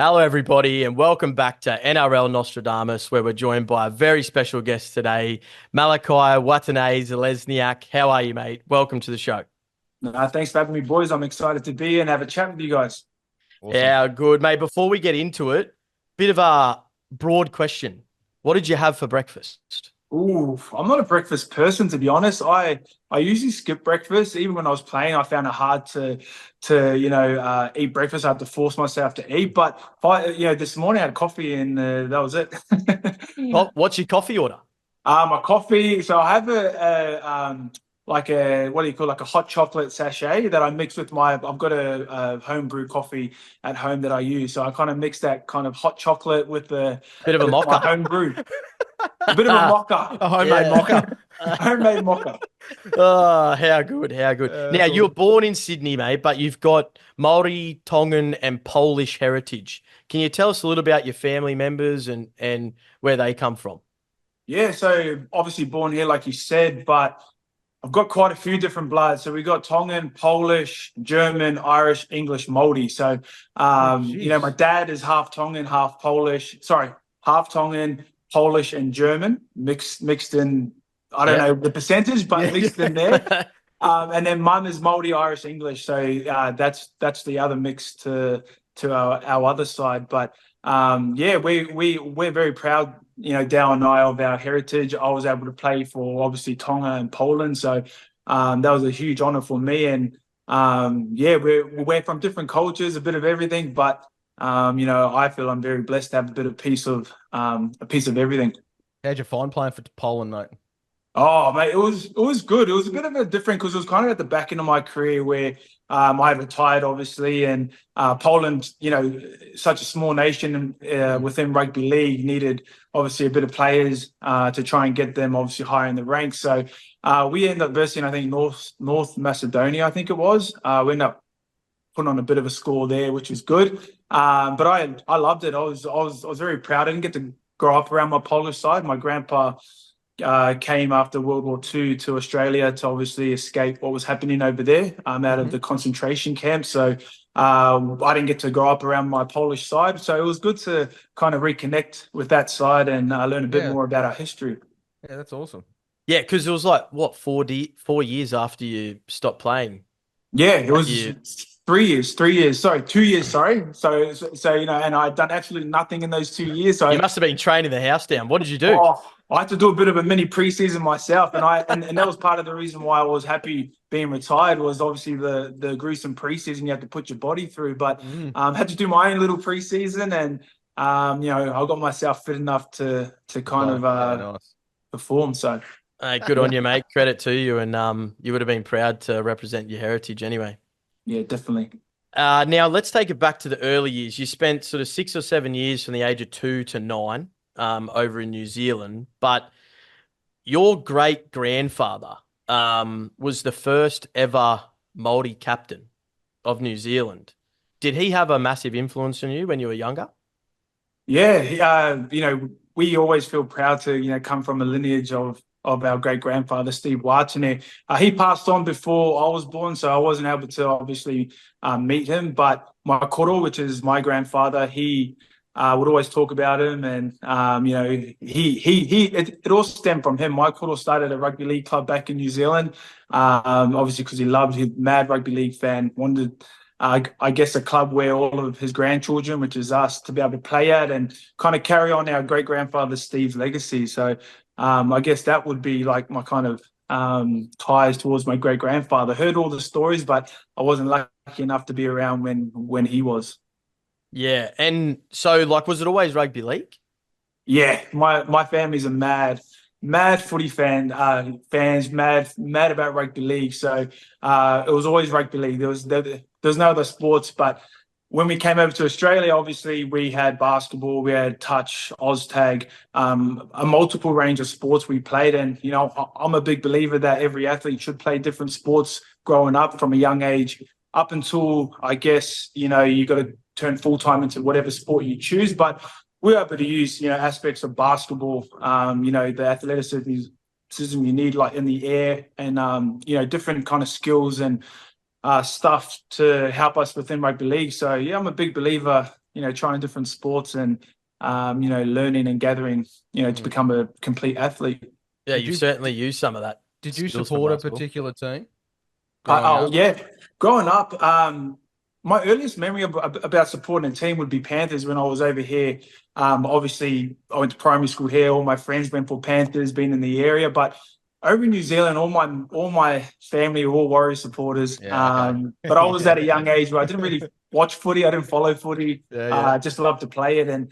Hello, everybody, and welcome back to NRL Nostradamus, where we're joined by a very special guest today, Malakai Watene-Zelezniak. How are you, mate? Welcome to the show. Thanks for having me, boys. I'm excited to be here and have a chat with you guys. Awesome. Yeah, good, mate. Before we get into it, bit of a broad question. What did you have for breakfast? Ooh, I'm not a breakfast person, to be honest. I usually skip breakfast. Even when I was playing, I found it hard to eat breakfast. I had to force myself to eat. But this morning I had coffee and that was it. What's your coffee order? My coffee. So I have like a what do you call like a hot chocolate sachet that I mix with my. I've got a home brew coffee at home that I use. So I kind of mix that kind of hot chocolate with Bit of a my mocha. home brew. A bit of a mocha. A homemade Yeah. mocha. Homemade mocha. Oh, how good, how good. Now, That's you were awesome. born in Sydney, mate, but you've got Maori, Tongan, and Polish heritage. Can you tell us a little about your family members and where they come from? Yeah, so obviously born here, like you said, but I've got quite a few different bloods. So we got Tongan, Polish, German, Irish, English, Māori. So, Oh, my jeez. dad is half Tongan, half Polish. Sorry, half Tongan, Polish, and German mixed in. I don't Yeah. know the percentage, but mixed in there. Yeah. And then mum is Māori, Irish, English. So that's the other mix to our other side. But yeah, we're very proud, Dal and I, of our heritage. I was able to play for obviously Tonga and Poland, so that was a huge honor for me. And yeah, we're from different cultures, a bit of everything. But I feel I'm very blessed to have a piece of everything. How'd you find playing for Poland, mate? Oh, mate, it was good. It was a bit of a different because it was kind of at the back end of my career where I had retired, obviously, and Poland, such a small nation within rugby league, needed obviously a bit of players to try and get them obviously higher in the ranks. So we ended up versing, I think, North Macedonia, I think it was. We ended up putting on a bit of a score there, which was good. But I loved it. I was very proud. I didn't get to grow up around my Polish side. My grandpa came after World War II to Australia to obviously escape what was happening over there out of Mhm. the concentration camp. So I didn't get to grow up around my Polish side. So it was good to kind of reconnect with that side and learn a bit Yeah, more about our history. yeah, that's awesome. Yeah, because it was like, what, 4 years after you stopped playing Yeah, it that was you 3 years, 3 years, sorry, 2 years, sorry. So and I'd done absolutely nothing in those 2 years. you So must have been training the house down. What did you do? oh, I had to do a bit of a mini preseason myself, and that was part of the reason why I was happy being retired was obviously the gruesome preseason you have to put your body through. But Mm. had to do my own little preseason, and I got myself fit enough to kind Play. of Yeah, nice. perform. So Good yeah, on you, mate. Credit to you, and you would have been proud to represent your heritage anyway. yeah, definitely. Now let's take it back to the early years. You spent sort of 6 or 7 years from the age of 2 to 9 over in New Zealand, but your great grandfather was the first ever Māori captain of New Zealand. Did he have a massive influence on you when you were younger? Yeah, we always feel proud to, come from a lineage of our great grandfather, Steve Watene. He passed on before I was born, so I wasn't able to obviously meet him. But my koro, which is my grandfather, he would always talk about him, and it all stemmed from him. My koro started a rugby league club back in New Zealand, obviously because he's mad rugby league fan, wanted I guess a club where all of his grandchildren, which is us, to be able to play at and kind of carry on our great grandfather Steve's legacy. So I guess that would be like my kind of ties towards my great grandfather. Heard all the stories, but I wasn't lucky enough to be around when he was. Yeah, and so like, was it always rugby league? Yeah, my family's a mad footy fans, mad about rugby league. So it was always rugby league. There's no other sports, but when we came over to Australia, obviously we had basketball, we had touch, Oztag, a multiple range of sports we played. And I'm a big believer that every athlete should play different sports growing up from a young age, up until I guess you got to turn full time into whatever sport you choose. But we're able to use aspects of basketball, the athleticism you need like in the air, and different kind of skills and stuff to help us within rugby league. So yeah, I'm a big believer trying different sports and, learning and gathering, to become a complete athlete. Yeah, you certainly used some of that. Did you skills from support a basketball. particular team? growing up? Yeah, growing up, my earliest memory about supporting a team would be Panthers when I was over here. Obviously, I went to primary school here. All my friends went for Panthers, being in the area. But over in New Zealand, all my family were all Warriors supporters. Yeah, okay. But I was at a young age where I didn't really watch footy. I didn't follow footy. Yeah. Just loved to play it. And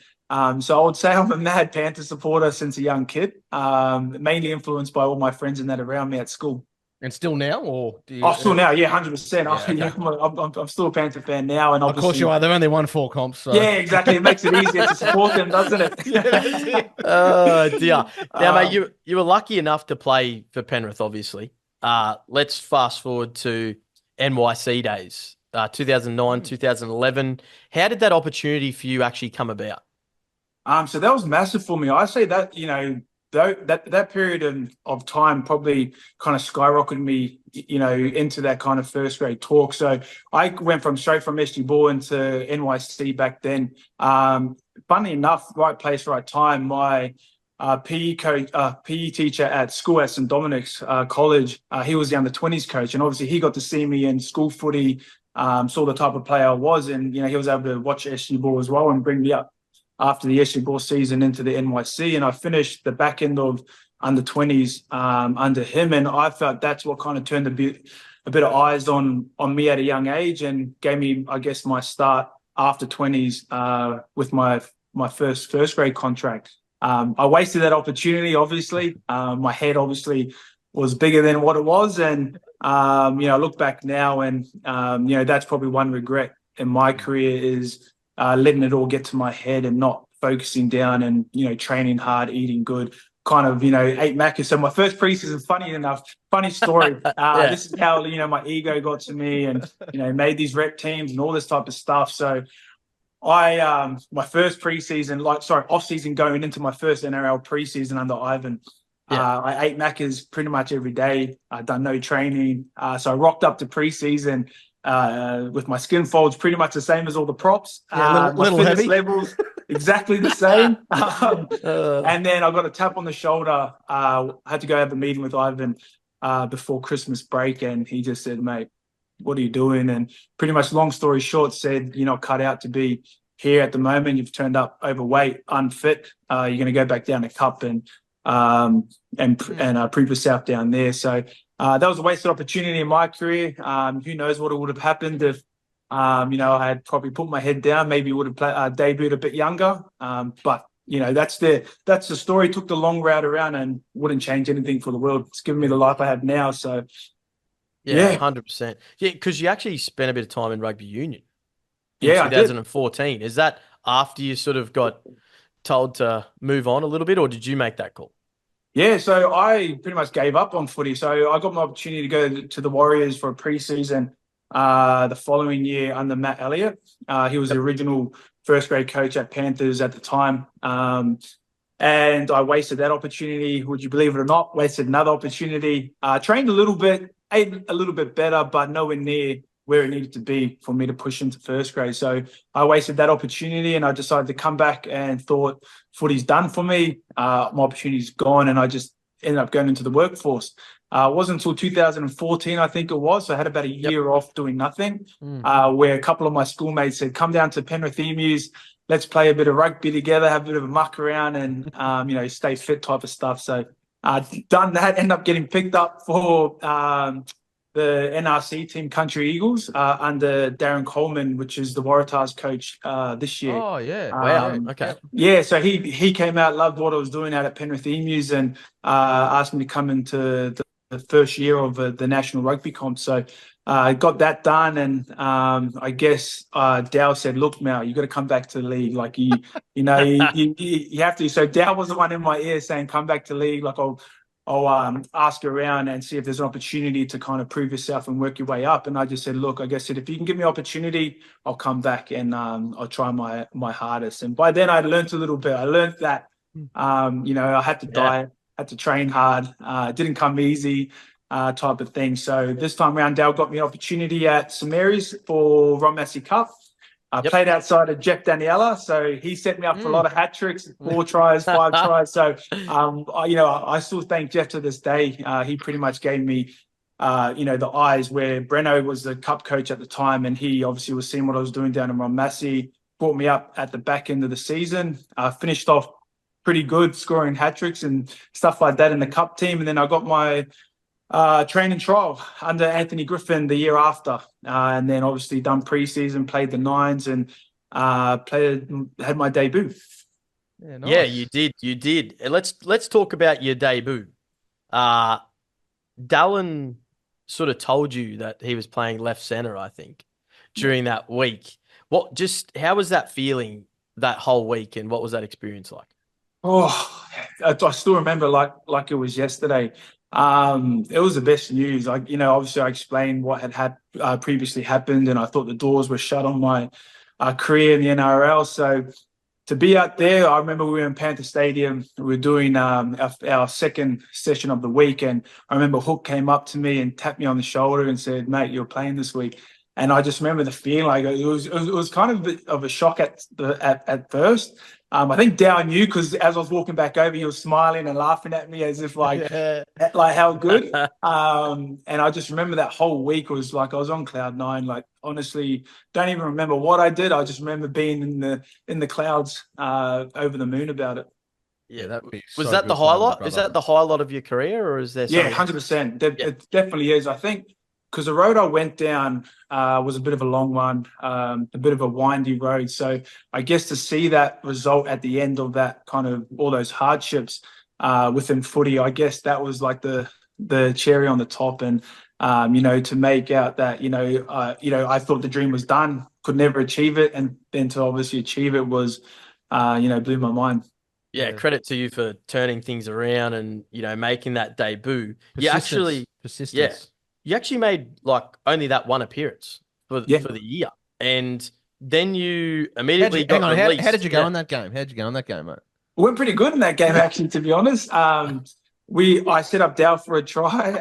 so I would say I'm a mad Panther supporter since a young kid, mainly influenced by all my friends and that around me at school. And still now, or do you? Oh, still now, yeah, 100%. Yeah, okay. I'm still a Panther fan now, and Of obviously, course you are. They've only won 4 comps. So. yeah, exactly. It makes it easier to support them, doesn't it? Yeah, that's it. Oh dear. Now, mate, you were lucky enough to play for Penrith, obviously. Let's fast forward to NYC days, 2009, 2011. How did that opportunity for you actually come about? So that was massive for me. I say that, that period of time probably kind of skyrocketed me, into that kind of first grade talk. So I went straight from SG Ball into NYC back then. Funny enough, right place, right time. My PE coach, PE teacher at school at St. Dominic's College, he was the under-20s coach, and obviously he got to see me in school footy, saw the type of player I was, and he was able to watch SG Ball as well and bring me up after the SG Ball season into the NYC, and I finished the back end of under-20s under him, and I felt that's what kind of turned a bit of eyes on me at a young age and gave me, I guess, my start after 20s with my first grade contract. I wasted that opportunity, obviously. My head obviously was bigger than what it was, and I look back now, and that's probably one regret in my career is letting it all get to my head and not focusing down and, training hard, eating good, kind of, ate Macca's. So my first preseason, funny story. Yeah. This is how, my ego got to me and, made these rep teams and all this type of stuff. So I, my first preseason, off season going into my first NRL preseason under Ivan, I ate Macca's pretty much every day. I'd done no training. So I rocked up to preseason with my skin folds pretty much the same as all the props. Yeah, my little fitness heavy. levels exactly the same. And then I got a tap on the shoulder. I had to go have a meeting with Ivan before Christmas break, and he just said, "Mate, what are you doing?" And pretty much, long story short, said, "You're not cut out to be here at the moment. You've turned up overweight, unfit. You're going to go back down to Cup and prove yourself down there." So that was a wasted opportunity in my career. Who knows what would have happened if, I had probably put my head down. Maybe would have debuted a bit younger. But that's the story. Took the long route around and wouldn't change anything for the world. It's given me the life I have now. So yeah, 100%. Yeah, because you actually spent a bit of time in rugby union in Yeah, I did. 2014. Is that after you sort of got told to move on a little bit, or did you make that call? Yeah, so I pretty much gave up on footy. So I got my opportunity to go to the Warriors for a preseason the following year under Matt Elliott. He was the original first grade coach at Panthers at the time. And I wasted that opportunity. Would you believe it or not? Wasted another opportunity. Trained a little bit, ate a little bit better, but nowhere near where it needed to be for me to push into first grade. So I wasted that opportunity, and I decided to come back and thought footy's done for me. My opportunity's gone, and I just ended up going into the workforce. It wasn't until 2014, I think it was. So I had about a year off doing nothing, where a couple of my schoolmates said, "Come down to Penrith Emus. Let's play a bit of rugby together, have a bit of a muck around and, stay fit," type of stuff. So done that, ended up getting picked up for the NRC team, Country Eagles, under Darren Coleman, which is the Waratahs coach this year. Oh, yeah. Wow. Okay. Yeah, so he came out, loved what I was doing out at Penrith Emus, and asked me to come into the first year of the National Rugby Comp. So I got that done, and I guess Dow said, "Look, Mal, you got to come back to the league. Like you have to." So Dow was the one in my ear saying, "Come back to the league. Like I'll ask around and see if there's an opportunity to kind of prove yourself and work your way up." And I just said, "Look, I guess if you can give me opportunity, I'll come back and I'll try my hardest." And by then I'd learned a little bit. I learned that, I had to diet, had to train hard. It didn't come easy, type of thing. So this time around, Dale got me an opportunity at St Mary's for Ron Massey Cup. I played outside of Jeff Daniela, so he set me up for a lot of hat tricks, 4 tries, 5 tries. So, I still thank Jeff to this day. He pretty much gave me, the eyes where Breno was the cup coach at the time, and he obviously was seeing what I was doing down in Ronmassey, brought me up at the back end of the season. Finished off pretty good, scoring hat tricks and stuff like that in the cup team, and then I got my training trial under Anthony Griffin the year after, and then obviously done preseason, played the nines, and had my debut. Yeah, nice. Yeah, you did. Let's talk about your debut. Dallin sort of told you that he was playing left center, I think, during that week. How was that feeling that whole week, and what was that experience like? Oh, I still remember like it was yesterday. It was the best news. Obviously I explained what had previously happened, and I thought the doors were shut on my career in the NRL. So to be out there, I remember we were in Panther Stadium. We were doing our second session of the week, and I remember Hook came up to me and tapped me on the shoulder and said, "Mate, you're playing this week." And I just remember the feeling. Like it was kind of a shock at first. I think Dow knew, because as I was walking back over, he was smiling and laughing at me as if like how good. And I just remember that whole week was like I was on cloud 9. Like honestly, don't even remember what I did. I just remember being in the clouds, over the moon about it. Yeah, was that the highlight? Is that the highlight of your career, or is there? Yeah, 100%. It definitely is. I think, because the road I went down was a bit of a long one, a bit of a windy road. So I guess to see that result at the end of that, kind of all those hardships within footy, I guess that was like the cherry on the top. And to make out that I thought the dream was done, could never achieve it, and then to obviously achieve it was blew my mind. Yeah, credit to you for turning things around and making that debut. Persistence. Yeah. You actually made like only that one appearance for the year, and then you immediately got released. How did you go in that game? How did you go in that game, mate? We went pretty good in that game, actually, to be honest. I set up Dow for a try.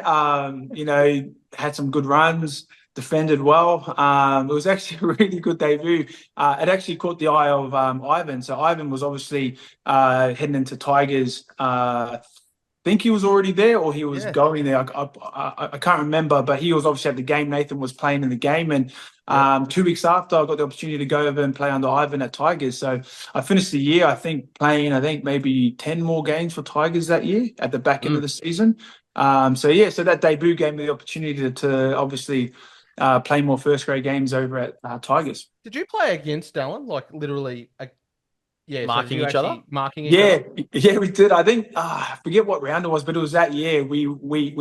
Had some good runs, defended well. It was actually a really good debut. It actually caught the eye of Ivan. So Ivan was obviously heading into Tigers. Think he was already there, or he was going there. I can't remember, but he was obviously at the game. Nathan was playing in the game, and 2 weeks after, I got the opportunity to go over and play under Ivan at Tigers. So I finished the year, playing maybe 10 more games for Tigers that year at the back end of the season. So that debut gave me the opportunity to obviously play more first grade games over at Tigers. Did you play against Dallin, like literally? Marking each other? Marking each other? Yeah, we did. I think, I forget what round it was, but it was that year we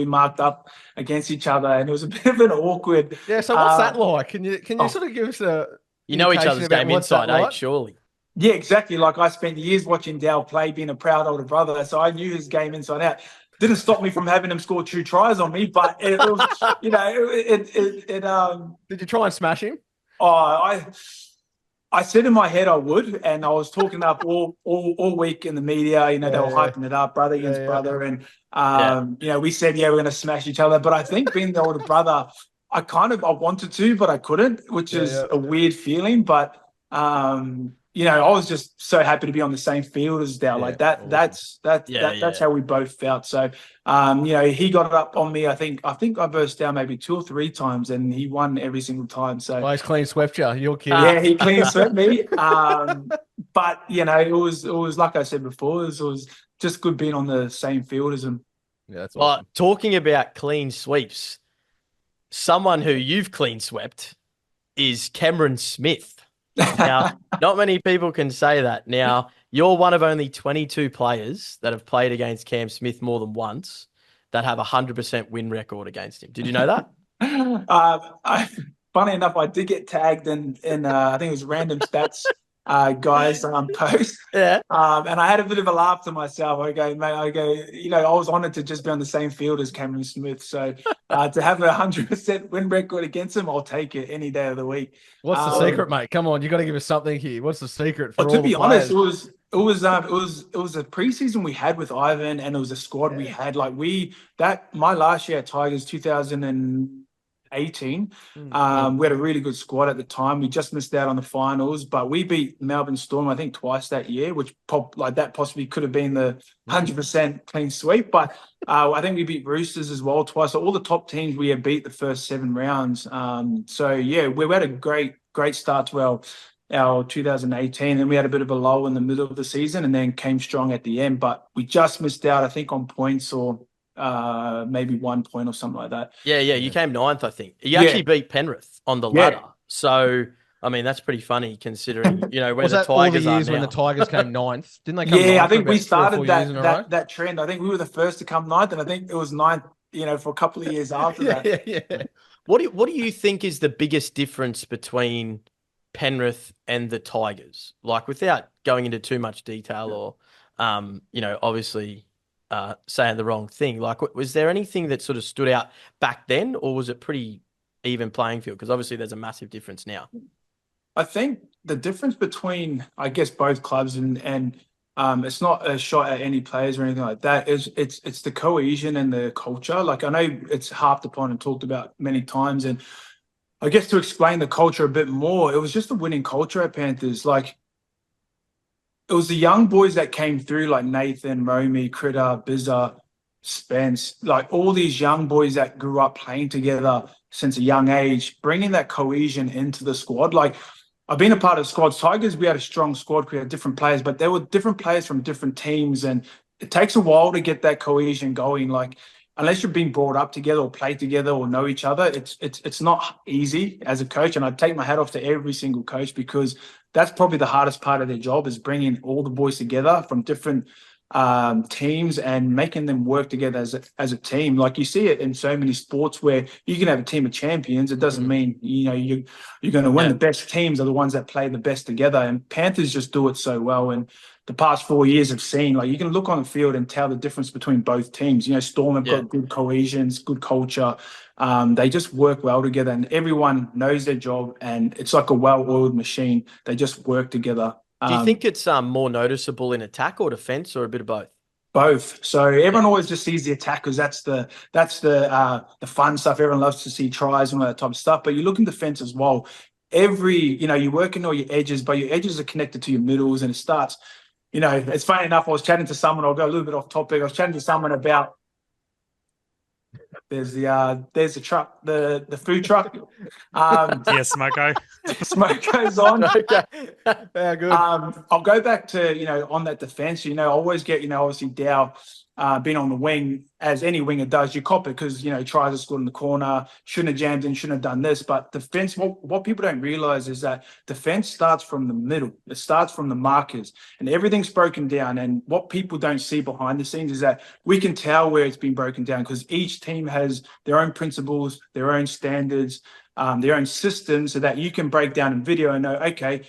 marked up against each other, and it was a bit of an awkward. Yeah, so what's that like? Can you sort of give us a each other's game inside out, surely? Yeah, exactly. Like I spent years watching Dal play, being a proud older brother, so I knew his game inside out. Didn't stop me from having him score 2 tries on me, but it was, Did you try and smash him? I said in my head I would, and I was talking up all week in the media. They were hyping it up, brother against brother, and we said we're going to smash each other. But I think being the older brother, I wanted to, but I couldn't, which is a weird feeling. But I was just so happy to be on the same field as Dal. Like that. Awesome. That's how we both felt. So, he got it up on me. I think I burst down maybe 2 or 3 times, and he won every single time. So he's clean swept you. You're kidding. Yeah, he clean swept me. But it was like I said before, it was just good being on the same field as him. Yeah, that's awesome. Talking about clean sweeps, someone who you've clean swept is Cameron Smith. Now, not many people can say that. Now, you're one of only 22 players that have played against Cam Smith more than once that have a 100% win record against him. Did you know that? Funny enough, I did get tagged in I think it was Random Stats guys post. Yeah. And I had a bit of a laugh to myself. I go, mate, I was honoured to just be on the same field as Cameron Smith. So to have a 100% win record against him, I'll take it any day of the week. What's the secret, mate? Come on, you got to give us something here. What's the secret for all to be the honest, players? it was a preseason we had with Ivan, and it was a squad we had. Like my last year at Tigers, 2000 and 18. Mm. We had a really good squad at the time. We just missed out on the finals, but we beat Melbourne Storm, I think, twice that year, which that possibly could have been the 100% clean sweep. But I think we beat Roosters as well twice. So all the top teams we had beat the first 7 rounds. So yeah, we had a great start to our 2018, and we had a bit of a lull in the middle of the season and then came strong at the end. But we just missed out, I think, on points or maybe 1 point or something like that. Yeah, you came 9th, I think. You actually beat Penrith on the ladder. So, I mean, that's pretty funny considering, where Was the that all the Tigers are years when the now. Tigers came 9th? Didn't they come 9th Yeah, I for think about we 3 or 4 started years in a row? that trend. I think we were the first to come 9th, and I think it was 9th, for a couple of years after that. Yeah. What do you think is the biggest difference between Penrith and the Tigers? Like, without going into too much detail or, obviously saying the wrong thing. Like, was there anything that sort of stood out back then, or was it pretty even playing field? Because obviously there's a massive difference now. I think the difference between, I guess, both clubs and it's not a shot at any players or anything like that. It's the cohesion and the culture. Like, I know it's harped upon and talked about many times, and I guess to explain the culture a bit more, it was just a winning culture at Panthers. Like, it was the young boys that came through, like Nathan, Romy, Critter, Bizza, Spence, like all these young boys that grew up playing together since a young age, bringing that cohesion into the squad. Like, I've been a part of squads. Tigers, we had a strong squad. We had different players, but there were different players from different teams, and it takes a while to get that cohesion going. Like, unless you're being brought up together or play together or know each other, it's not easy as a coach. And I take my hat off to every single coach, because that's probably the hardest part of their job, is bringing all the boys together from different teams and making them work together as a team. Like, you see it in so many sports where you can have a team of champions. It doesn't mean you're going to win. Yeah. The best teams are the ones that play the best together, and Panthers just do it so well. And the past 4 years have seen, like, you can look on the field and tell the difference between both teams. Storm have got good cohesions, good culture. They just work well together, and everyone knows their job, and it's like a well-oiled machine. They just work together. Do you think it's more noticeable in attack or defense, or a bit of both? Both. So everyone always just sees the attack because that's the fun stuff. Everyone loves to see tries and all that type of stuff. But you look in defense as well. You're working all your edges, but your edges are connected to your middles, and it starts. It's funny enough. I was chatting to someone. I'll go a little bit off topic. I was chatting to someone about. There's the truck, the food truck. Smoko. Smoke goes on. Okay. Yeah, good. I'll go back to, on that defense, I always get, obviously Dow being on the wing, as any winger does, you cop it because, tries to score in the corner, shouldn't have jammed in, shouldn't have done this. But defense, what people don't realize is that defense starts from the middle. It starts from the markers, and everything's broken down. And what people don't see behind the scenes is that we can tell where it's been broken down, because each team has their own principles, their own standards, their own systems, so that you can break down in video and know, okay,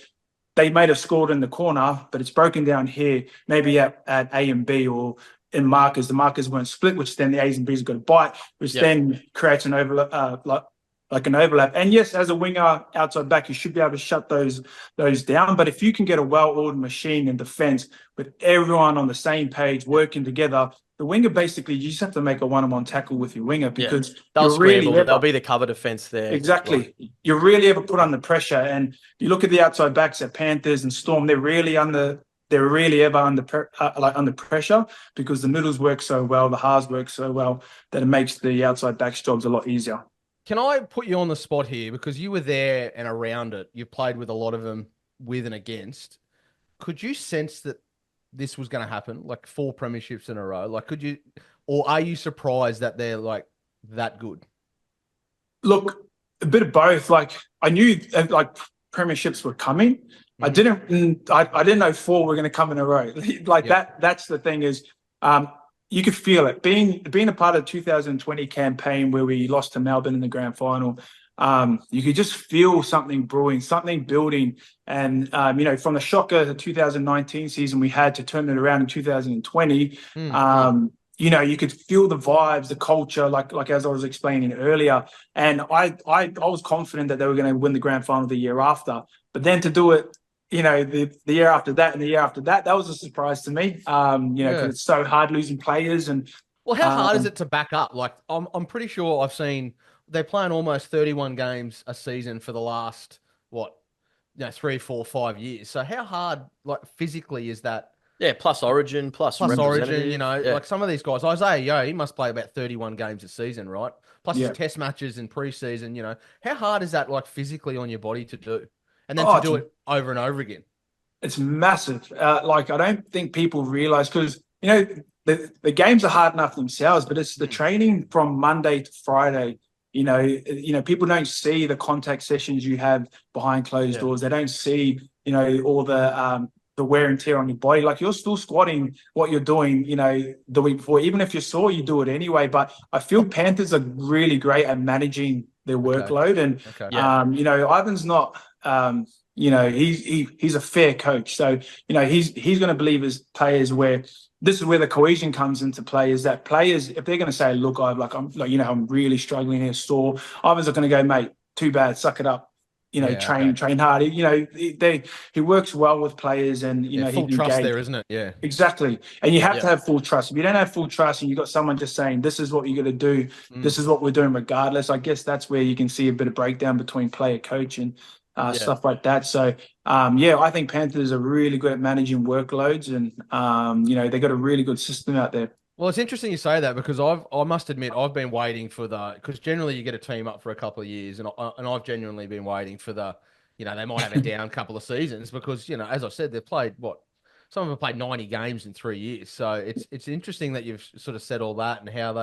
they might have scored in the corner, but it's broken down here, maybe at A and B, or in markers. The markers weren't split, which then the A's and B's have got to bite, which then creates an overlap, like an overlap. And yes, as a winger, outside back, you should be able to shut those down. But if you can get a well-oiled machine in defense with everyone on the same page working together, the winger, basically, you just have to make a one-on-one tackle with your winger, because they'll scramble. There'll be the cover defense there. Exactly. You're really ever put under pressure. And you look at the outside backs at Panthers and Storm, they're really ever under pressure, because the middles work so well, the halves work so well, that it makes the outside backs jobs a lot easier. Can I put you on the spot here, because you were there and around it? You've played with a lot of them, with and against. Could you sense that this was going to happen, like 4 premierships in a row? Like, or are you surprised that they're like that good? Look, a bit of both. Like, I knew like premierships were coming. I didn't know 4 were going to come in a row. That's the thing, is you could feel it. Being a part of the 2020 campaign where we lost to Melbourne in the grand final, you could just feel something brewing, something building. And, from the shocker of the 2019 season we had to turn it around in 2020, you could feel the vibes, the culture, like as I was explaining earlier. And I was confident that they were going to win the grand final the year after. But then to do it, the year after that and the year after that, that was a surprise to me, because it's so hard losing players. And well, how hard is it to back up? Like, I'm pretty sure I've seen they're playing almost 31 games a season for the last, 3, 4, 5 years. So how hard, like physically, is that? Yeah, plus Origin, plus Origin, representative. like some of these guys, Isaiah Yo, he must play about 31 games a season, right? Plus his Yeah. test matches and preseason, how hard is that like physically on your body to do? And then Oh, to do it over and over again. It's massive. Like, I don't think people realize, because, the games are hard enough themselves, but it's the training from Monday to Friday. People don't see the contact sessions you have behind closed doors. They don't see, all the wear and tear on your body. Like, you're still squatting what you're doing, the week before. Even if you're sore, you do it anyway. But I feel Panthers are really great at managing their workload. And, Ivan's not, he's a fair coach. So, he's going to believe his players where this is where the cohesion comes into play, is that players, if they're going to say, look, I'm really struggling here, sore, Ivan's not going to go, mate, too bad, suck it up. Train hard. He works well with players, and full trust there, isn't it? Yeah, exactly. And you have to have full trust. If you don't have full trust, and you've got someone just saying, "This is what you're going to do. This is what we're doing, regardless." I guess that's where you can see a bit of breakdown between player, coach, and stuff like that. So, I think Panthers are really good at managing workloads, and they got a really good system out there. Well, it's interesting you say that, because I must admit I've been waiting for because generally you get a team up for a couple of years, and I've genuinely been waiting for they might have a down couple of seasons, because as I said, they've played some of them have played 90 games in 3 years. So it's interesting that you've sort of said all that, and how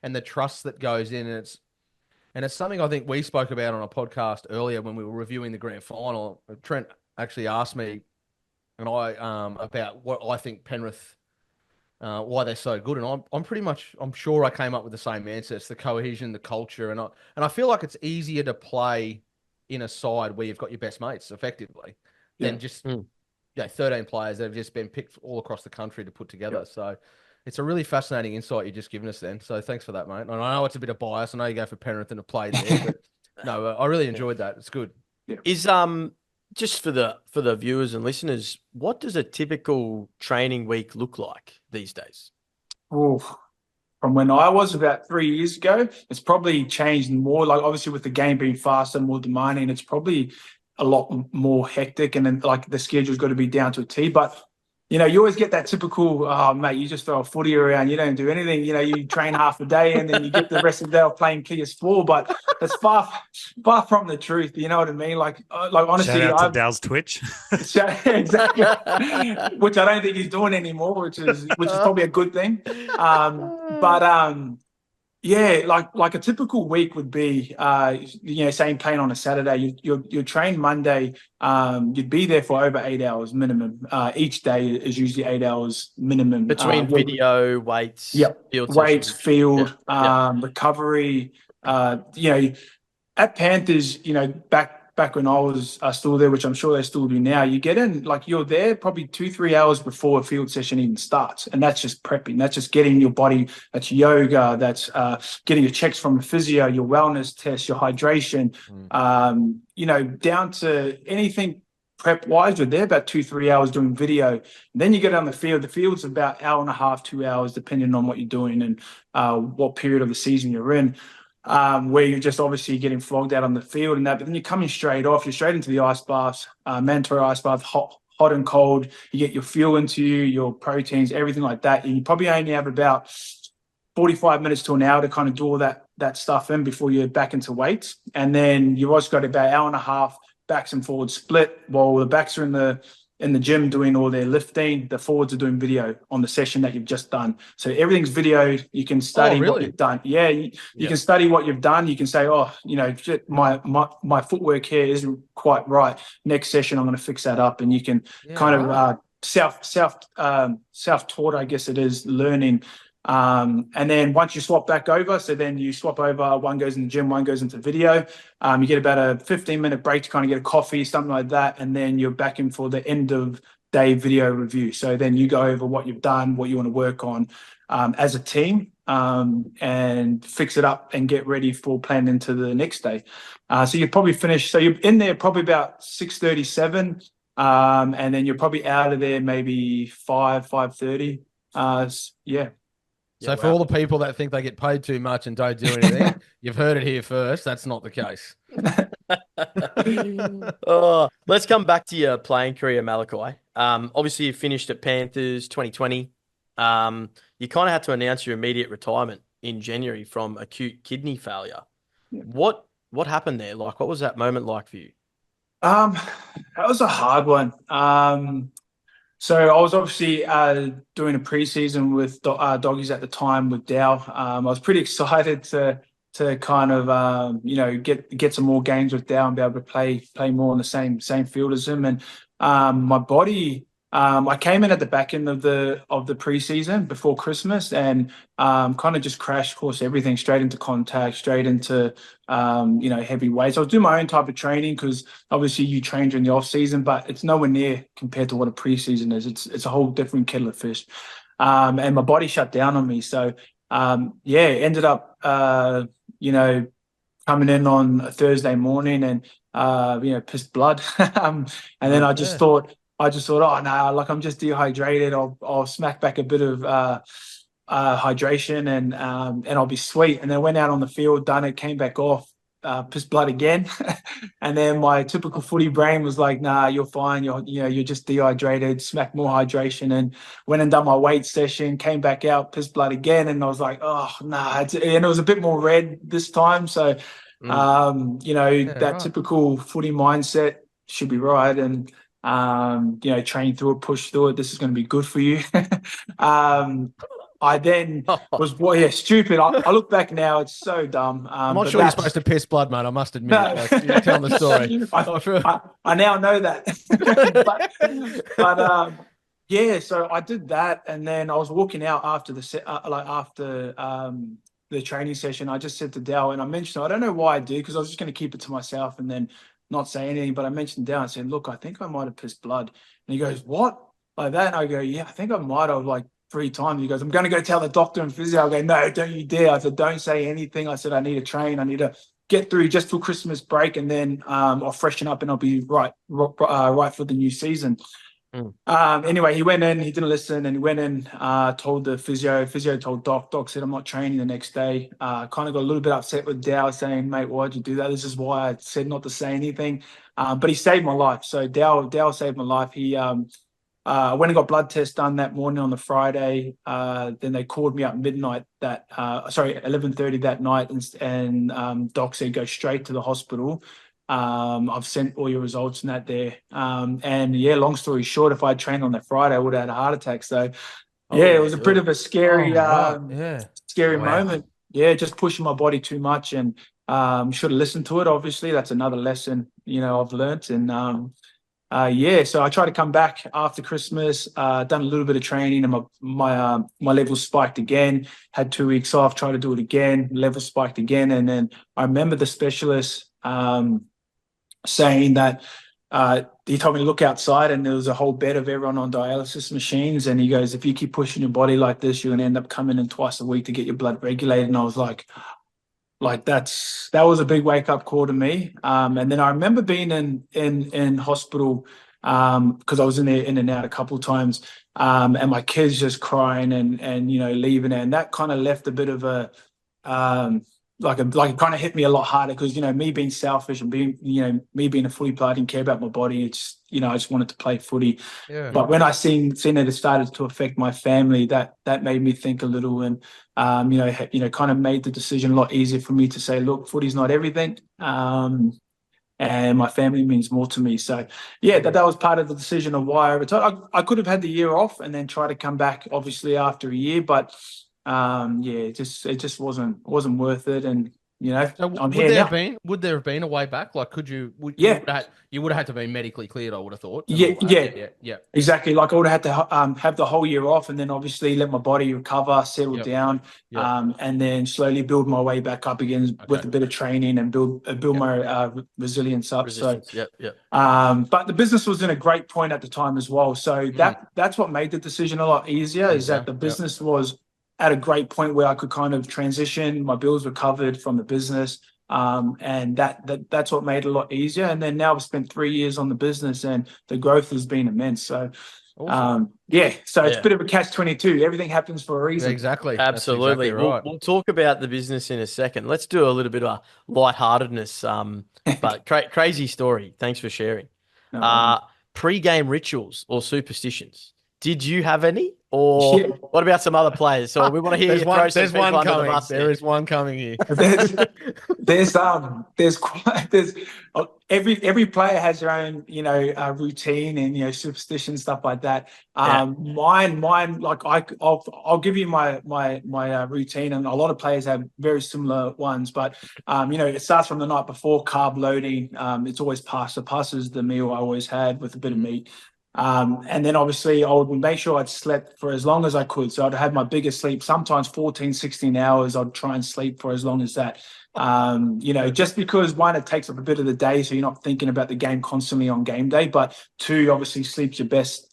and the trust that goes in, and it's something I think we spoke about on a podcast earlier when we were reviewing the grand final. Trent actually asked me and I about what I think Penrith. Why they're so good, and I'm sure I came up with the same answer. It's the cohesion, the culture, and I feel like it's easier to play in a side where you've got your best mates effectively than just 13 players that have just been picked all across the country to put together. So it's a really fascinating insight you've just given us then. So thanks for that, mate. And I know it's a bit of bias. I know you go for Penrith and have played there, but no, I really enjoyed that. It's good. Is just for the viewers and listeners, what does a typical training week look like these days? Oh, from when I was about 3 years ago, it's probably changed more. Like, obviously with the game being faster, more demanding, it's probably a lot more hectic, and then like the schedule's got to be down to a T. But you always get that typical, oh, mate, you just throw a footy around, you don't do anything. You train half a day, and then you get the rest of the day of playing PS4. But that's far from the truth. You know what I mean? Like honestly, shout out to Dow's Twitch. Exactly, which I don't think he's doing anymore, which is probably a good thing. Like a typical week would be, saying playing on a Saturday, you train Monday, you'd be there for over 8 hours minimum. Each day is usually 8 hours minimum. Between video, weights, field weights, sessions. field, recovery. At Panthers, back when I was still there, which I'm sure they still do now, you get in, like, you're there probably 2-3 hours before a field session even starts. And that's just prepping. That's just getting your body, that's yoga, that's getting your checks from a physio, your wellness test, your hydration, down to anything prep-wise. You're there about 2-3 hours doing video. And then you get on the field. The field's about 1.5 to 2 hours, depending on what you're doing and what period of the season you're in. Where you're just obviously getting flogged out on the field and that, but then you're coming straight off. You're straight into the ice baths, mandatory ice bath, hot and cold. You get your fuel into you, your proteins, everything like that. And you probably only have about 45 minutes to an hour to kind of do all that stuff in before you're back into weights. And then you've also got about 1.5 hours backs and forwards split, while the backs are in the gym doing all their lifting. The forwards are doing video on the session that you've just done. So everything's videoed. You can study what you've done. Yeah, you can study what you've done. You can say, shit, my footwork here isn't quite right. Next session, I'm going to fix that up. And you can self-taught, I guess it is, learning. And then once you swap back over, so then you swap over, one goes in the gym, one goes into video. You get about a 15-minute break to kind of get a coffee, something like that. And then you're back in for the end of day video review. So then you go over what you've done, what you want to work on as a team, and fix it up and get ready for planning into the next day. So you probably finish, so you're in there probably about 6:37, and then you're probably out of there maybe 5:30. So Yeah, for wow. all the people that think they get paid too much and don't do anything, you've heard it here first. That's not the case. Oh, let's come back to your playing career, Malachi. Obviously you finished at Panthers 2020. You kind of had to announce your immediate retirement in January from acute kidney failure. Yeah. What happened there? Like, what was that moment like for you? That was a hard one. So I was obviously doing a preseason with doggies at the time with Dow. I was pretty excited to kind of get some more games with Dow and be able to play more on the same field as him. And my body, I came in at the back end of the preseason before Christmas and kind of just crashed course everything straight into contact, straight into heavy weights. I was doing my own type of training because obviously you train during the off season, but it's nowhere near compared to what a preseason is. It's a whole different kettle of fish. And my body shut down on me. So ended up coming in on a Thursday morning and pissed blood. And then I just thought, oh no, like I'm just dehydrated. I'll smack back a bit of hydration and I'll be sweet. And then went out on the field, done it, came back off, pissed blood again. And then my typical footy brain was like, nah, you're fine. You're just dehydrated, smack more hydration. And went and done my weight session, came back out, pissed blood again. And I was like, oh nah. And it was a bit more red this time. So, typical footy mindset should be right. And, train through it, push through it. This is going to be good for you. I then was, stupid. I look back now, it's so dumb. I'm not sure you're supposed to piss blood, mate. I must admit. No. Like, you're telling the story. I now know that. So I did that, and then I was walking out after the training session. I just said to Dal, and I mentioned, I don't know why I did, because I was just going to keep it to myself and then not say anything. But I mentioned Dal and said, look, I think I might have pissed blood. And he goes, what? Like that? And I go, yeah, I think I might have, like 3 times. He goes, I'm going to go tell the doctor and physio. I go, no, don't you dare. I said, don't say anything. I said, I need to train. I need to get through just till Christmas break, and then I'll freshen up and I'll be right for the new season. Anyway, he went in, he didn't listen, and he went in, told the physio told Doc said, I'm not training the next day. Kind of got a little bit upset with Dow, saying, mate, why'd you do that? This is why I said not to say anything. But he saved my life. So Dow saved my life. He went and got blood tests done that morning on the Friday. Then they called me up midnight 11:30 that night, and Doc said, go straight to the hospital. I've sent all your results and that there. Long story short, if I had trained on that Friday, I would have had a heart attack. So it was a bit of a scary, scary moment. Yeah, just pushing my body too much, and should have listened to it. Obviously, that's another lesson, I've learnt. And so I tried to come back after Christmas, done a little bit of training, and my levels spiked again. Had 2 weeks off, tried to do it again, levels spiked again. And then I remember the specialist saying that he told me to look outside, and there was a whole bed of everyone on dialysis machines. And he goes, if you keep pushing your body like this, you're going to end up coming in twice a week to get your blood regulated. And I was like that was a big wake up call to me. And then I remember being in hospital because I was in and out a couple of times, and my kids just crying and leaving, and that kind of left a bit of a it kind of hit me a lot harder, because me being selfish and me being a footy player, I didn't care about my body. It's I just wanted to play footy. Yeah. But when I seen that it started to affect my family, that made me think a little, and kind of made the decision a lot easier for me to say, look, footy's not everything, and my family means more to me. So that was part of the decision of why I retired. I could have had the year off and then try to come back, obviously, after a year, but it just wasn't worth it. And so I'm here now. Would there have been a way back? Like, could you? You would have had to be medically cleared, I would have thought. Yeah, exactly. Like, I would have had to have the whole year off, and then obviously let my body recover, settle down, and then slowly build my way back up again with a bit of training and build my resilience up. But the business was in a great point at the time as well. So that's what made the decision a lot easier. Is that the business was at a great point where I could kind of transition. My bills were covered from the business. And that's what made it a lot easier. And then now I've spent 3 years on the business, and the growth has been immense. So Awesome. So it's Yeah. a bit of a catch-22. Everything happens for a reason. Exactly. That's Absolutely. exactly right. We'll talk about the business in a second. Let's do a little bit of a lightheartedness. But crazy story. Thanks for sharing. No worries. Pre-game rituals or superstitions. Did you have any, or Yeah. what about some other players? So we want to hear you throw some There's people one under the coming. bus. There is one coming here. There's every player has their own routine and superstition, stuff like that. Mine like I'll give you my routine, and a lot of players have very similar ones, but it starts from the night before. Carb loading, it's always pasta. Pasta is the meal I always had with a bit of meat. And then obviously I would make sure I'd slept for as long as I could. So I'd have my biggest sleep, sometimes 14, 16 hours. I'd try and sleep for as long as that. Just because one, it takes up a bit of the day, so you're not thinking about the game constantly on game day. But two, obviously sleep's your best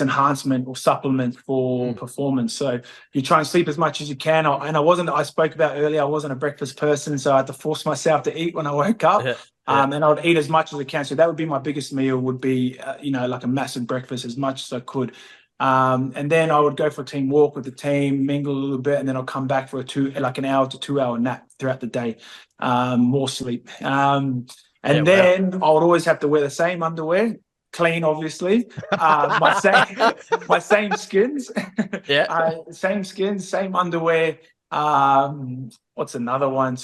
enhancement or supplement for performance. So you try and sleep as much as you can. I spoke about earlier, I wasn't a breakfast person, so I had to force myself to eat when I woke up. And I would eat as much as I can. So that would be my biggest meal, would be, like a massive breakfast, as much as I could. And then I would go for a team walk with the team, mingle a little bit, and then I'll come back for an hour to 2 hour nap throughout the day, more sleep. Then I would always have to wear the same underwear, clean, obviously. My same skins. Same skins, same underwear. What's another one?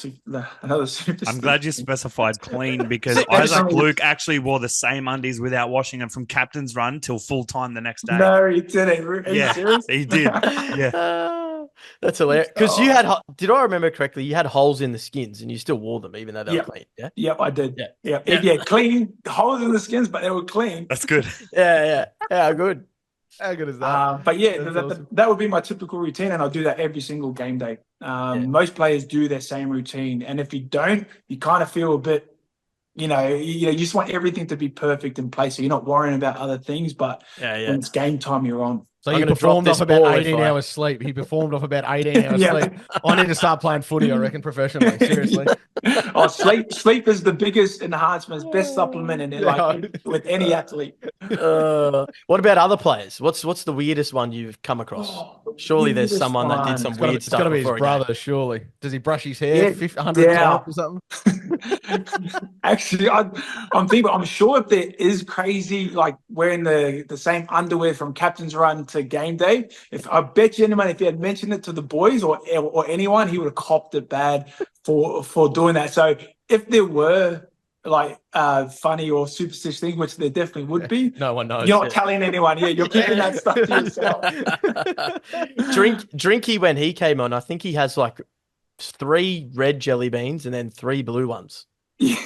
Another superstition. I'm glad you specified clean, because Isaac Luke actually wore the same undies without washing them from captain's run till full time the next day. No, he didn't. Are you serious? He did. Yeah. That's hilarious. Because did I remember correctly, you had holes in the skins and you still wore them even though they were clean? Yeah. Yep, I did. Yeah. Clean, holes in the skins, but they were clean. That's good. Yeah. How good. How good is that? But yeah, awesome. that would be my typical routine, and I'll do that every single game day. Most players do their same routine, and if you don't, you kind of feel a bit, you just want everything to be perfect in place, so you're not worrying about other things. But when it's game time, you're on. So you performed off about 18 hours sleep. He performed off about 18 hours sleep. I need to start playing footy, I reckon, professionally. Seriously. Sleep is the biggest enhancement, best supplement with any athlete. What about other players? What's the weirdest one you've come across? Surely there's someone that did some weird stuff. It's got to be his brother, surely. Does he brush his hair 100 times or something? Actually, I'm sure if there is crazy, like wearing the same underwear from captain's run to game day, I bet you anyone, if he had mentioned it to the boys or anyone, he would have copped it bad for doing that. So if there were funny or superstitious things, which there definitely would be, no one knows. You're not telling anyone. Yeah, you're keeping that stuff to yourself. Drinky, when he came on, I think he has 3 red jelly beans and then 3 blue ones.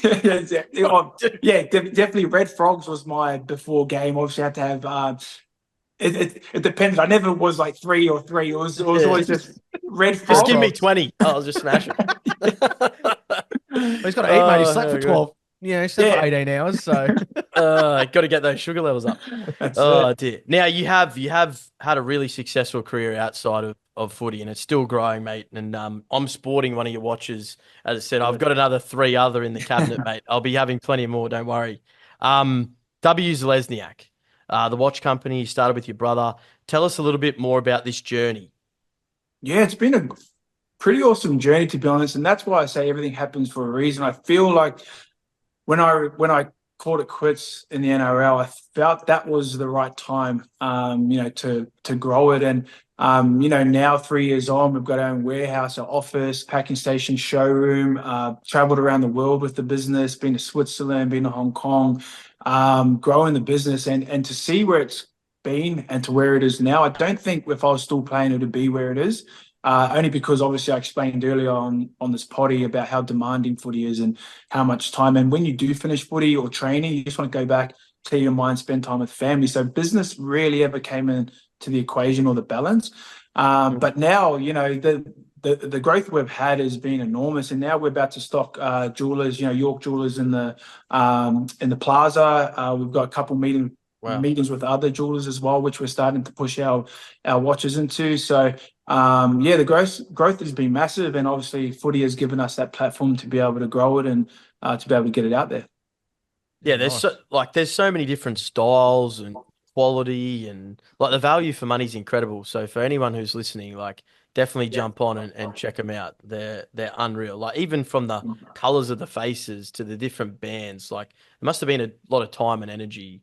Definitely. Red Frogs was my before game. Obviously, I had to have. It depended. I never was 3 or 3. It was always just Red Frogs. Just give me 20. I'll just smash it. He's got to eat, mate. He slept for 12. He slept for 18 hours. So got to get those sugar levels up. Dear. Now you have had a really successful career outside of footy, and it's still growing, mate. And I'm sporting one of your watches. As I said, I've got another 3 other in the cabinet, mate. I'll be having plenty more. Don't worry. Zelezniak, the watch company you started with your brother. Tell us a little bit more about this journey. Yeah, it's been a pretty awesome journey, to be honest, and that's why I say everything happens for a reason. I feel like when I called it quits in the NRL, I felt that was the right time, to grow it. And now 3 years on, we've got our own warehouse, our office, packing station, showroom. Traveled around the world with the business, been to Switzerland, been to Hong Kong, growing the business, and to see where it's been and to where it is now. I don't think if I was still playing it would be where it is. Only because obviously I explained earlier on this potty about how demanding footy is and how much time. And when you do finish footy or training, you just want to go back, clear your mind, spend time with family. So business really ever came into the equation or the balance. But now, the growth we've had has been enormous, and now we're about to stock jewelers, York Jewelers in the plaza. We've got a couple meetings with other jewelers as well, which we're starting to push our watches into. So the growth has been massive, and obviously footy has given us that platform to be able to grow it and to be able to get it out there. Yeah, Nice. there's so many different styles and quality, and like the value for money is incredible. So for anyone who's listening, like definitely jump on and check them out. They're unreal. Like even from the colors of the faces to the different bands, like it must have been a lot of time and energy,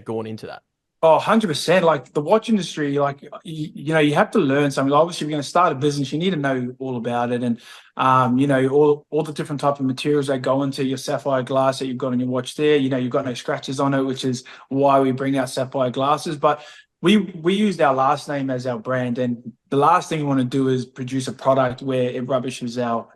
gone into that. Oh, 100%. Like the watch industry, like, you have to learn something. Obviously, if you're going to start a business, you need to know all about it. And, all the different type of materials that go into your sapphire glass that you've got on your watch there. You've got no scratches on it, which is why we bring out sapphire glasses. But we used our last name as our brand. And the last thing we want to do is produce a product where it rubbishes our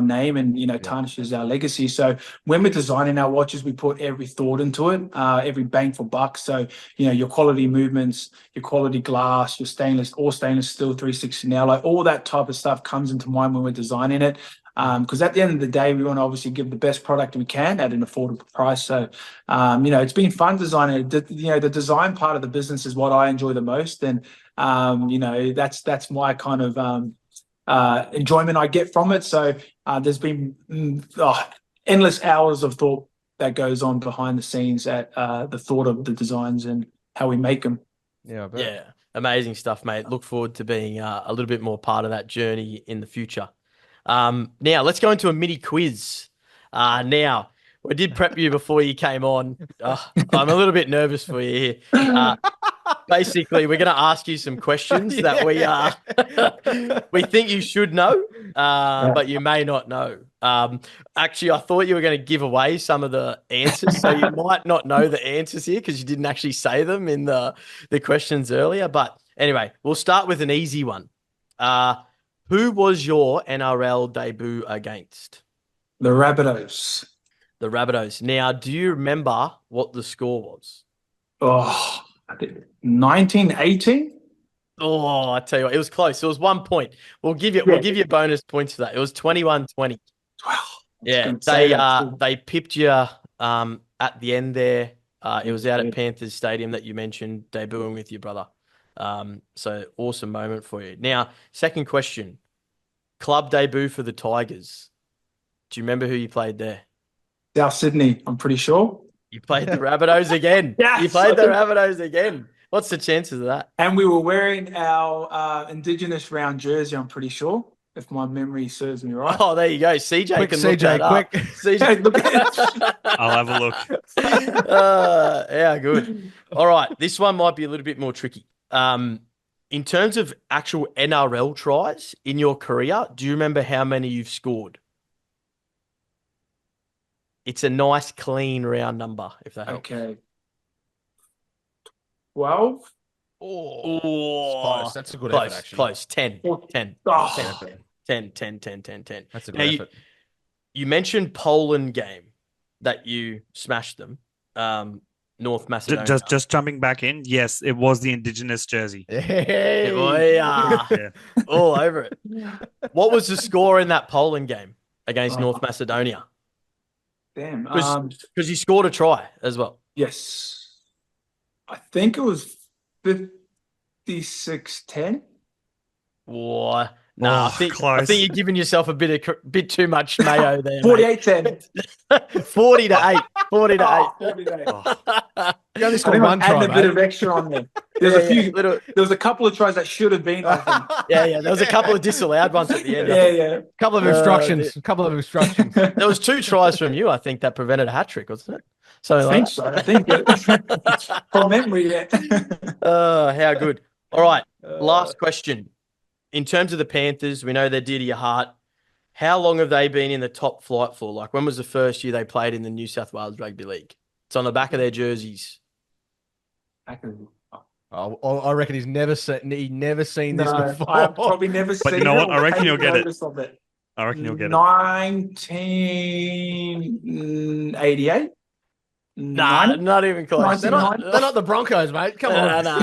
name and, tarnishes our legacy. So when we're designing our watches, we put every thought into it, every bang for buck. So, your quality movements, your quality glass, your stainless steel 360 now, like all that type of stuff comes into mind when we're designing it. Because at the end of the day, we want to obviously give the best product we can at an affordable price. So, it's been fun designing it. The design part of the business is what I enjoy the most. And, that's my kind of enjoyment I get from it. So there's been endless hours of thought that goes on behind the scenes at the thought of the designs and how we make them. Yeah, I bet. Yeah, amazing stuff, mate. Look forward to being a little bit more part of that journey in the future. Now let's go into a mini quiz. Now we did prep you before you came on. I'm a little bit nervous for you here. Basically, we're going to ask you some questions that we think you should know, but you may not know. Actually, I thought you were going to give away some of the answers, so you might not know the answers here because you didn't actually say them in the questions earlier. But anyway, we'll start with an easy one. Who was your NRL debut against? The Rabbitohs. The Rabbitohs. Now, do you remember what the score was? Oh, I think 1918. Oh, I tell you what, it was close. It was 1 point. We'll give you bonus points for that. It was 21-20. Wow. Yeah, they pipped you at the end there. It was out at Panthers Stadium that you mentioned, debuting with your brother. So awesome moment for you. Now, second question. Club debut for the Tigers. Do you remember who you played there? South Sydney, I'm pretty sure. You played the Rabbitohs again. Yes! You played the Rabbitohs again. What's the chances of that? And we were wearing our Indigenous round jersey, I'm pretty sure, if my memory serves me right. Oh, there you go. CJ Quick, can look that up. CJ, look at I'll have a look. Yeah, good. All right. This one might be a little bit more tricky. In terms of actual NRL tries in your career, do you remember how many you've scored? It's a nice, clean, round number, if that helps. Okay. 12? Oh, Close. That's a good close, effort, actually. close. 10. 10. Oh. 10. That's a good Now, effort. You mentioned Poland game that you smashed them. North Macedonia. Just jumping back in. Yes, it was the Indigenous jersey. Hey. Yeah. All over it. What was the score in that Poland game against North Macedonia? Damn. Because you scored a try as well. Yes. I think it was 56-10. Whoa. No, close. I think you're giving yourself a bit too much mayo there. 48-10. 40 to 8. 40 to 8. 40 to 8. You only I scored think one I'm adding try, a bit mate. of extra on there. There was a couple of tries that should have been, I think. Yeah. There was a couple of disallowed ones at the end. Yeah. Couple of instructions. There was 2 tries from you, I think, that prevented a hat trick, wasn't it? So I think from memory, yeah. How good. All right. Last question. In terms of the Panthers, we know they're dear to your heart. How long have they been in the top flight for? Like, when was the first year they played in the New South Wales Rugby League? It's on the back of their jerseys. I reckon he's never seen this before. I've probably never seen it. But you know what? I reckon you'll get it. Notice of it. I reckon you'll get it. 1988? Nah, not even close. They're not the Broncos, mate. Come on. No.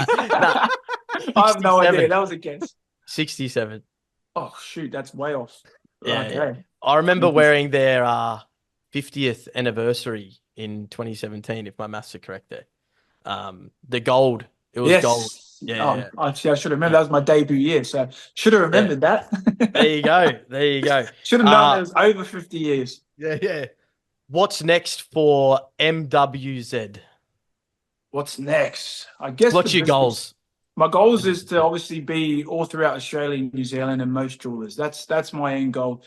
I have no 67. idea. That was a guess. 67. Oh, shoot. That's way off. Yeah. Okay. I remember wearing their 50th anniversary in 2017, if my maths are correct there. The gold. It was gold. Yeah. Actually, I should remember. That was my debut year, so should have remembered that. There you go. Should have known it was over 50 years. Yeah. What's next for MWZ? What's next? I guess What's the your business- goals? My goals is to obviously be all throughout Australia, New Zealand, and most jewelers. That's my end goal,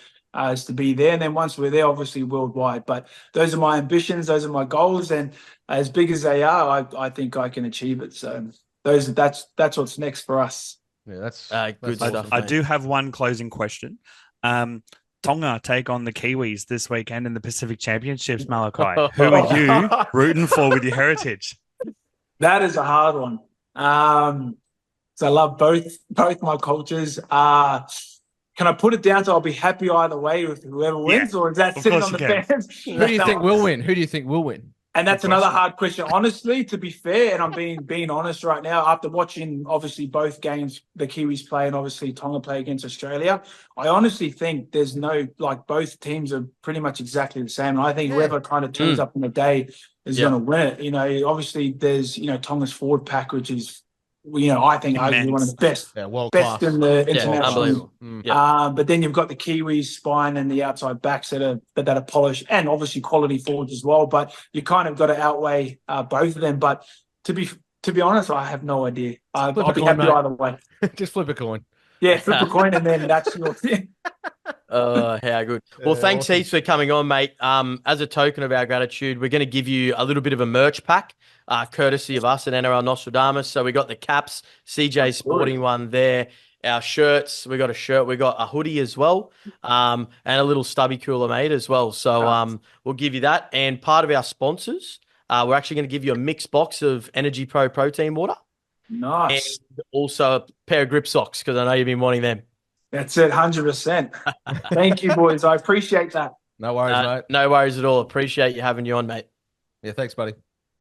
is to be there. And then once we're there, obviously worldwide. But those are my ambitions. Those are my goals. And as big as they are, I think I can achieve it. So that's what's next for us. Yeah, that's Good that's stuff. awesome. I mate. do have one closing question. Tonga take on the Kiwis this weekend in the Pacific Championships, Malakai. Who are you rooting for with your heritage? That is a hard one. So I love both my cultures. Can I put it down to I'll be happy either way with whoever wins, or is that of sitting course on the you can. fans? Who do you think will win? Who do you think will win? And that's Good another question. hard question. Honestly, to be fair, and I'm being honest right now, after watching obviously both games, the Kiwis play and obviously Tonga play against Australia, I honestly think there's no, like, both teams are pretty much exactly the same. And I think whoever kind of turns up in the day is going to win it. You know, obviously there's, Tonga's forward pack, which is, I think arguably one of the best Yeah, world best class. in the Yeah, international. unbelievable. Mm. Yeah. But then you've got the Kiwis spine and the outside backs that are polished, and obviously quality forwards as well. But you kind of got to outweigh both of them. But to be honest, I have no idea. I'll Flip a be coin, happy mate. either way. Just flip a coin. Yeah, flip a coin and then that's your thing. How good. Well, Yeah, thanks awesome. heaps for coming on, mate. As a token of our gratitude, we're going to give you a little bit of a merch pack, courtesy of us at NRL Nostradamus. So we got the caps, CJ's sporting one there. Our shirts, we got a shirt, we got a hoodie as well, and a little stubby cooler, mate, as well. So we'll give you that. And part of our sponsors, we're actually going to give you a mixed box of Energy Pro protein water Nice. and also a pair of grip socks, because I know you've been wanting them. That's it, 100%. Thank you, boys. I appreciate that. No worries, mate. No worries at all. Appreciate you having you on, mate. Yeah, thanks, buddy.